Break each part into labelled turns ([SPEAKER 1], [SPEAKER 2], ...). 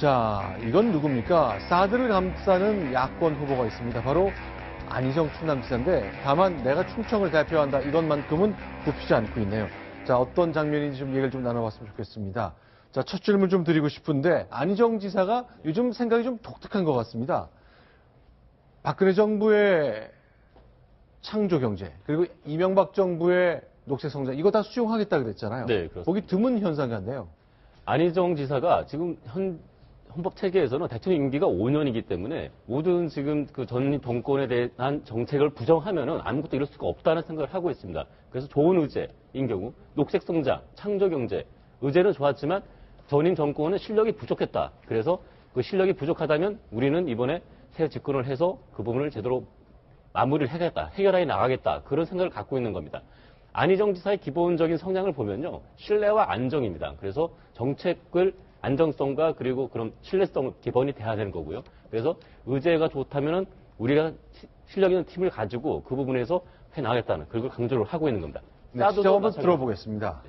[SPEAKER 1] 자, 이건 누굽니까? 사드를 감싸는 야권 후보가 있습니다. 바로 안희정 충남지사인데 다만 내가 충청을 대표한다 이것만큼은 굽히지 않고 있네요. 자, 어떤 장면인지 좀 얘기를 좀 나눠봤으면 좋겠습니다. 자, 첫 질문 좀 드리고 싶은데 안희정 지사가 요즘 생각이 좀 독특한 것 같습니다. 박근혜 정부의 창조경제 그리고 이명박 정부의 녹색성장 이거 다 수용하겠다 그랬잖아요.
[SPEAKER 2] 네, 그렇습니다.
[SPEAKER 1] 보기 드문 현상 같네요.
[SPEAKER 2] 안희정 지사가 지금 헌법 체계에서는 대통령 임기가 5년이기 때문에 모든 지금 그 전 정권에 대한 정책을 부정하면은 아무것도 이룰 수가 없다는 생각을 하고 있습니다. 그래서 좋은 의제인 경우 녹색 성장, 창조 경제 의제는 좋았지만 전임 정권은 실력이 부족했다. 그래서 그 실력이 부족하다면 우리는 이번에 새 집권을 해서 그 부분을 제대로 마무리를 해야겠다, 해결해 나가겠다 그런 생각을 갖고 있는 겁니다. 안희정 지사의 기본적인 성향을 보면요, 신뢰와 안정입니다. 그래서 정책을 안정성과 그리고 그런 신뢰성 기본이 돼야 되는 거고요. 그래서 의제가 좋다면은 우리가 실력 있는 팀을 가지고 그 부분에서 해 나가겠다는 그걸 강조를 하고 있는 겁니다.
[SPEAKER 1] 네, 직접 한번 들어보겠습니다.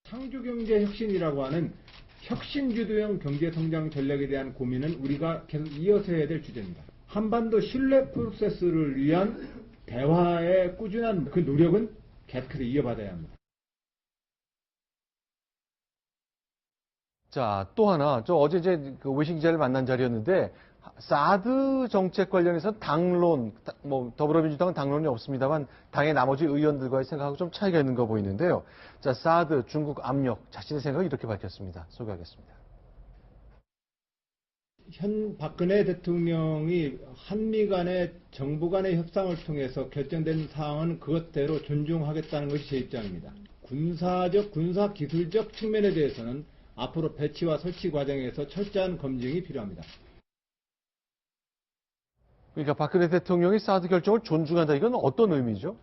[SPEAKER 3] 창조경제 혁신이라고 하는 혁신주도형 경제성장 전략에 대한 고민은 우리가 계속 이어서 해야 될 주제입니다. 한반도 신뢰 프로세스를 위한 대화의 꾸준한 그 노력은 계속해서 이어받아야 합니다.
[SPEAKER 1] 자, 또 하나, 저 어제 그 외신 기자를 만난 자리였는데, 사드 정책 관련해서 당론, 뭐, 더불어민주당은 당론이 없습니다만, 당의 나머지 의원들과의 생각하고 좀 차이가 있는 거 보이는데요. 자, 사드, 중국 압력, 자신의 생각을 이렇게 밝혔습니다. 소개하겠습니다.
[SPEAKER 3] 현 박근혜 대통령이 한미 간의 정부 간의 협상을 통해서 결정된 사항은 그것대로 존중하겠다는 것이 제 입장입니다. 군사적, 군사기술적 측면에 대해서는 앞으로 배치와 설치 과정에서 철저한 검증이 필요합니다.
[SPEAKER 1] 그러니까 박근혜 대통령이 사드 결정을 존중한다. 이건 어떤 의미죠?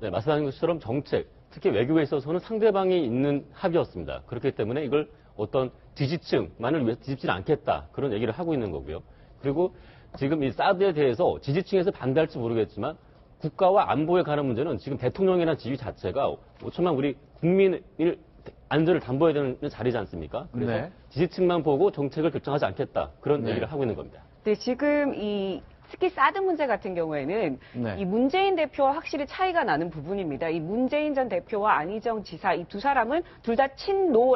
[SPEAKER 2] 네, 말씀하신 것처럼 정책, 특히 외교에 있어서는 상대방이 있는 합의였습니다. 그렇기 때문에 이걸 어떤 지지층만을 위해서 뒤집지는 않겠다. 그런 얘기를 하고 있는 거고요. 그리고 지금 이 사드에 대해서 지지층에서 반대할지 모르겠지만 국가와 안보에 관한 문제는 지금 대통령이나 지위 자체가 5천만 우리 국민을 안전을 담보해야 되는 자리지 않습니까? 그래서
[SPEAKER 1] 네.
[SPEAKER 2] 지지층만 보고 정책을 결정하지 않겠다. 그런 얘기를 하고 있는 겁니다.
[SPEAKER 4] 네, 지금 특히 사드 문제 같은 경우에는
[SPEAKER 1] 네.
[SPEAKER 4] 이 문재인 대표와 확실히 차이가 나는 부분입니다. 이 문재인 전 대표와 안희정 지사 이 두 사람은 둘 다 친노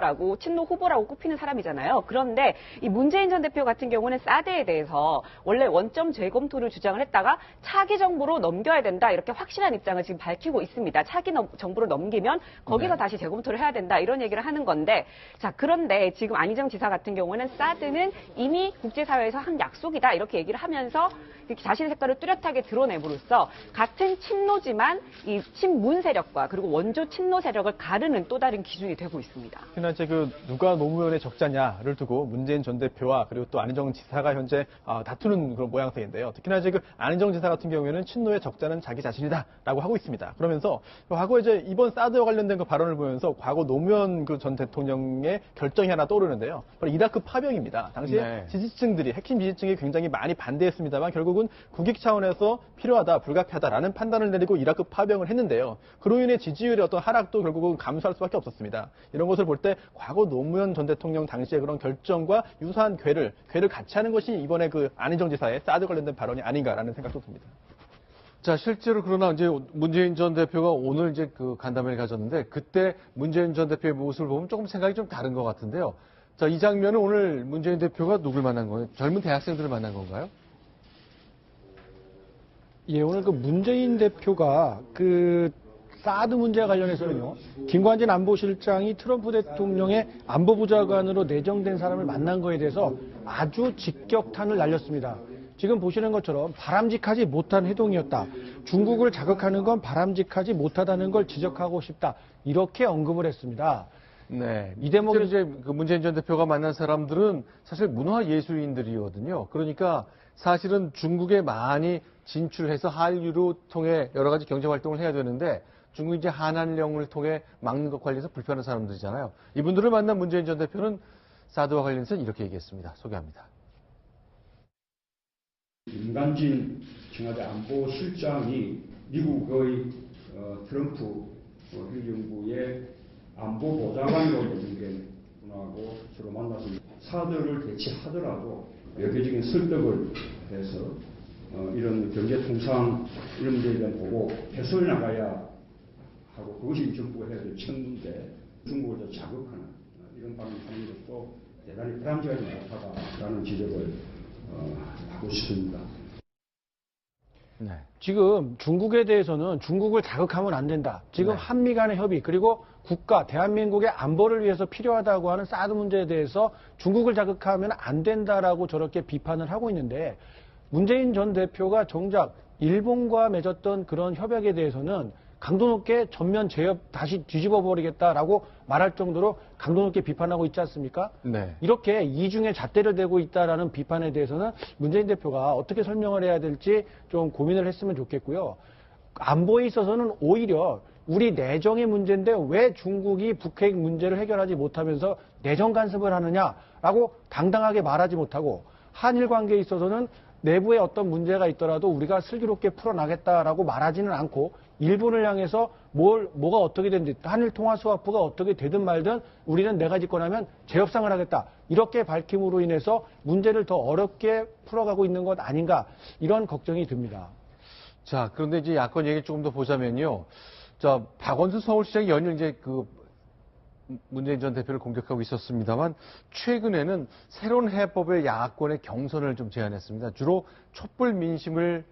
[SPEAKER 4] 후보라고 꼽히는 사람이잖아요. 그런데 이 문재인 전 대표 같은 경우는 사드에 대해서 원래 원점 재검토를 주장을 했다가 차기 정부로 넘겨야 된다 이렇게 확실한 입장을 지금 밝히고 있습니다. 차기 정부로 넘기면 거기서
[SPEAKER 1] 네.
[SPEAKER 4] 다시 재검토를 해야 된다 이런 얘기를 하는 건데 자 그런데 지금 안희정 지사 같은 경우는 사드는 이미 국제사회에서 한 약속이다 이렇게 얘기를 하면서 이렇게 자신의 색깔을 뚜렷하게 드러냄으로써 같은 친노지만 이 친문 세력과 그리고 원조 친노 세력을 가르는 또 다른 기준이 되고 있습니다.
[SPEAKER 5] 특히나 이제 누가 노무현의 적자냐를 두고 문재인 전 대표와 그리고 또 안희정 지사가 현재 다투는 그런 모양새인데요. 특히나 이제 안희정 지사 같은 경우에는 친노의 적자는 자기 자신이다라고 하고 있습니다. 그러면서 과거 이제 이번 사드와 관련된 그 발언을 보면서 과거 노무현 전 대통령의 결정이 하나 떠오르는데요. 바로 이라크 파병입니다. 당시에
[SPEAKER 1] 네.
[SPEAKER 5] 지지층들이 핵심 지지층이 굉장히 많이 반대했습니다만 결국은 국익 차원에서 필요하다, 불가피하다라는 판단을 내리고 이라크 파병을 했는데요. 그로 인해 지지율의 어떤 하락도 결국은 감소할 수밖에 없었습니다. 이런 것을 볼 때 과거 노무현 전 대통령 당시의 그런 결정과 유사한 궤를 같이 하는 것이 이번에 그 안희정 지사의 사드 관련된 발언이 아닌가라는 생각도 듭니다.
[SPEAKER 1] 자, 실제로 그러나 이제 문재인 전 대표가 오늘 이제 그 간담회를 가졌는데 그때 문재인 전 대표의 모습을 보면 조금 생각이 좀 다른 것 같은데요. 자, 이 장면은 오늘 문재인 대표가 누굴 만난 거예요? 젊은 대학생들을 만난 건가요?
[SPEAKER 6] 예, 오늘 그 문재인 대표가 그 사드 문제와 관련해서는요, 김관진 안보실장이 트럼프 대통령의 안보부장관으로 내정된 사람을 만난 거에 대해서 아주 직격탄을 날렸습니다. 지금 보시는 것처럼 바람직하지 못한 행동이었다. 중국을 자극하는 건 바람직하지 못하다는 걸 지적하고 싶다. 이렇게 언급을 했습니다.
[SPEAKER 1] 네.
[SPEAKER 6] 이 대목에
[SPEAKER 1] 이제 그 문재인 전 대표가 만난 사람들은 사실 문화예술인들이거든요. 그러니까 사실은 중국에 많이 진출해서 한류로 통해 여러 가지 경제 활동을 해야 되는데 중국이 이제 한한령을 통해 막는 것 관련해서 불편한 사람들이잖아요. 이분들을 만난 문재인 전 대표는 사드와 관련해서 이렇게 얘기했습니다. 소개합니다.
[SPEAKER 7] 김관진 청와대 안보실장이 미국의 트럼프 일정부의 안보 보좌관으로 내정된 분하고 주로 만나서 사들을 대치하더라도 외교적인 설득을 해서 이런 경제 통상 이런 문제에 대한 보고 해소해 나가야 하고 그것이 정부가 해야 될 첫문제 중국을 더 자극하는 이런 방법을 하는 것도 대단히 바람직하지 못하다라는 지적을 하고 싶습니다.
[SPEAKER 1] 네.
[SPEAKER 6] 지금 중국에 대해서는 중국을 자극하면 안 된다. 지금
[SPEAKER 1] 네.
[SPEAKER 6] 한미 간의 협의 그리고 국가 대한민국의 안보를 위해서 필요하다고 하는 사드 문제에 대해서 중국을 자극하면 안 된다라고 저렇게 비판을 하고 있는데 문재인 전 대표가 정작 일본과 맺었던 그런 협약에 대해서는 강도 높게 전면 재협 다시 뒤집어 버리겠다라고 말할 정도로 강도 높게 비판하고 있지 않습니까?
[SPEAKER 1] 네.
[SPEAKER 6] 이렇게 이중에 잣대를 대고 있다라는 비판에 대해서는 문재인 대표가 어떻게 설명을 해야 될지 좀 고민을 했으면 좋겠고요. 안보에 있어서는 오히려 우리 내정의 문제인데 왜 중국이 북핵 문제를 해결하지 못하면서 내정 간섭을 하느냐라고 당당하게 말하지 못하고 한일 관계에 있어서는 내부에 어떤 문제가 있더라도 우리가 슬기롭게 풀어나겠다라고 말하지는 않고 일본을 향해서 뭐가 어떻게 되든지 한일 통화 스와프가 어떻게 되든 말든 우리는 내가 집권하면 재협상을 하겠다. 이렇게 밝힘으로 인해서 문제를 더 어렵게 풀어가고 있는 것 아닌가 이런 걱정이 듭니다.
[SPEAKER 1] 자, 그런데 이제 야권 얘기 조금 더 보자면요. 자, 박원순 서울시장이 연일 이제 문재인 전 대표를 공격하고 있었습니다만 최근에는 새로운 해법의 야권의 경선을 좀 제안했습니다. 주로 촛불 민심을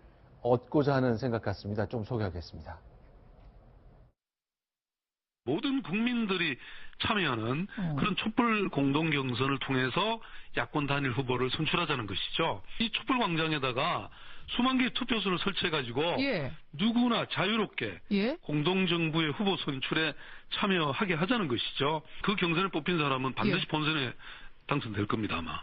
[SPEAKER 1] 얻고자 하는 생각 같습니다. 좀 소개하겠습니다.
[SPEAKER 8] 모든 국민들이 참여하는 그런 촛불 공동 경선을 통해서 야권 단일 후보를 선출하자는 것이죠. 이 촛불 광장에다가 수만 개의 투표소를 설치해가지고
[SPEAKER 9] 예.
[SPEAKER 8] 누구나 자유롭게
[SPEAKER 9] 예.
[SPEAKER 8] 공동정부의 후보 선출에 참여하게 하자는 것이죠. 그 경선에 뽑힌 사람은 반드시
[SPEAKER 9] 예.
[SPEAKER 8] 본선에 당선될 겁니다, 아마.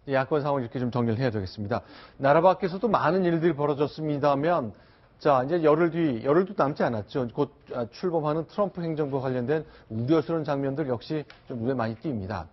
[SPEAKER 1] 야권 상황을 이렇게 좀 정리를 해야 되겠습니다. 나라 밖에서도 많은 일들이 벌어졌습니다면, 자, 이제 열흘도 남지 않았죠. 곧 출범하는 트럼프 행정부와 관련된 우려스러운 장면들 역시 좀 눈에 많이 띕니다.